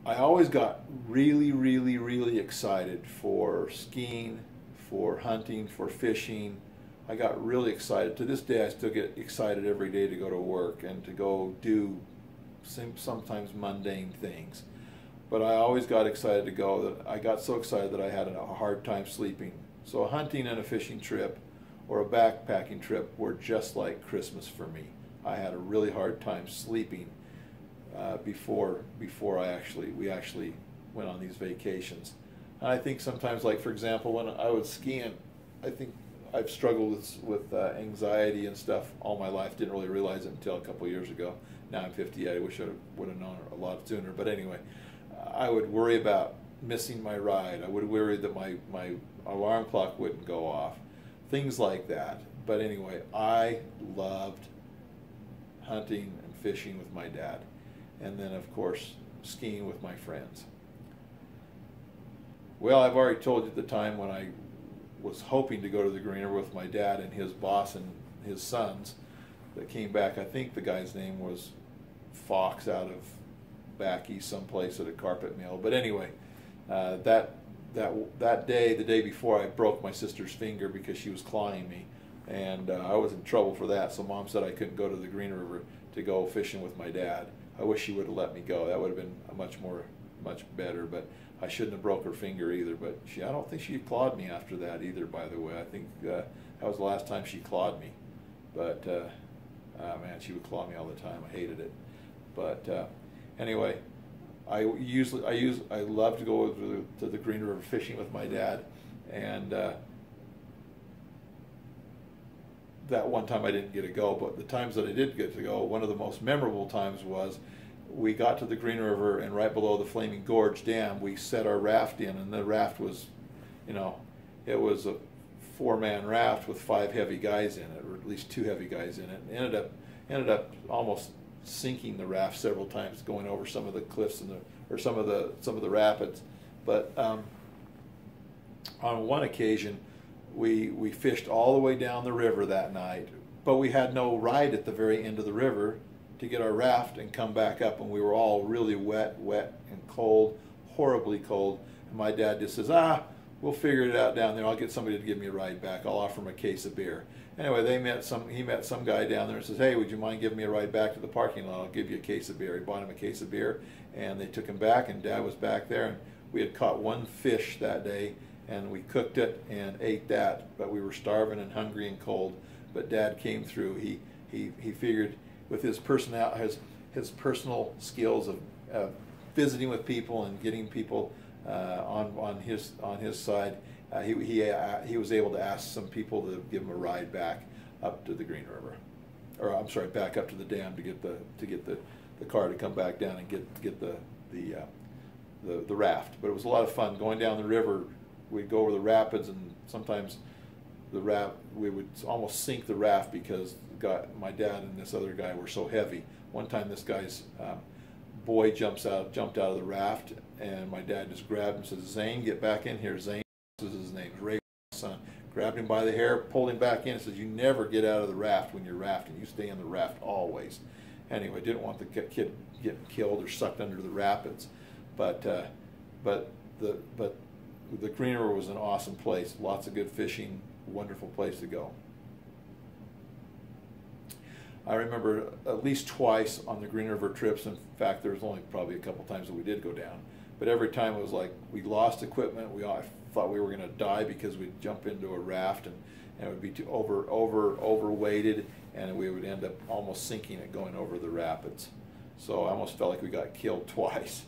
I always got really, really, really excited for skiing, for hunting, for fishing. I got really excited. To this day, I still get excited every day to go to work and to go do sometimes mundane things. But I always got excited to go. That I got so excited that I had a hard time sleeping. So a hunting and a fishing trip or a backpacking trip were just like Christmas for me. I had a really hard time sleeping before we actually went on these vacations. And I think sometimes, like for example, when I was skiing, I think I've struggled with anxiety and stuff all my life. Didn't really realize it until a couple of years ago. Now I'm 58. I wish I would have known a lot sooner. But anyway, I would worry about missing my ride. I would worry that my alarm clock wouldn't go off. Things like that. But anyway, I loved hunting and fishing with my dad. And then, of course, skiing with my friends. Well, I've already told you the time when I was hoping to go to the Green River with my dad and his boss and his sons that came back. I think the guy's name was Fox out of back east someplace at a carpet mill. But anyway, that day, the day before, I broke my sister's finger because she was clawing me. And I was in trouble for that, so Mom said I couldn't go to the Green River to go fishing with my dad. I wish she would have let me go. That would have been much better, but I shouldn't have broke her finger either. But I don't think she clawed me after that either, by the way. I think that was the last time she clawed me. But, man, she would claw me all the time. I hated it. But anyway, I love to go to the Green River fishing with my dad, and that one time I didn't get to go, but the times that I did get to go, one of the most memorable times was we got to the Green River, and right below the Flaming Gorge Dam, we set our raft in, and the raft was, it was a 4-man raft with 5 heavy guys in it, or at least 2 heavy guys in it. And ended up almost sinking the raft several times, going over some of the cliffs or some of the rapids. But on one occasion, we fished all the way down the river that night, but we had no ride at the very end of the river to get our raft and come back up, and we were all really wet and cold, horribly cold. And my dad just says, we'll figure it out down there. I'll get somebody to give me a ride back. I'll offer him a case of beer. Anyway, he met some guy down there and says, hey, would you mind giving me a ride back to the parking lot? I'll give you a case of beer. He bought him a case of beer, and they took him back, and Dad was back there, and we had caught 1 fish that day, and we cooked it and ate that, but we were starving and hungry and cold. But Dad came through. He figured with his his personal skills of visiting with people and getting people on his side, he was able to ask some people to give him a ride back up to the Green River, or I'm sorry, back up to the dam to get the car to come back down and get the raft. But it was a lot of fun going down the river. We'd go over the rapids, and sometimes we would almost sink the raft because my dad and this other guy were so heavy. One time this guy's boy jumped out of the raft, and my dad just grabbed him and says, Zane, get back in here. Zane is his name, Ray, son. Grabbed him by the hair, pulled him back in, and says, you never get out of the raft when you're rafting. You stay in the raft always. Anyway, didn't want the kid getting killed or sucked under the rapids. But the Green River was an awesome place. Lots of good fishing, wonderful place to go. I remember at least twice on the Green River trips. In fact, there was only probably a couple times that we did go down. But every time it was like we lost equipment. I thought we were going to die because we'd jump into a raft and it would be too overweighted, and we would end up almost sinking it going over the rapids. So I almost felt like we got killed twice.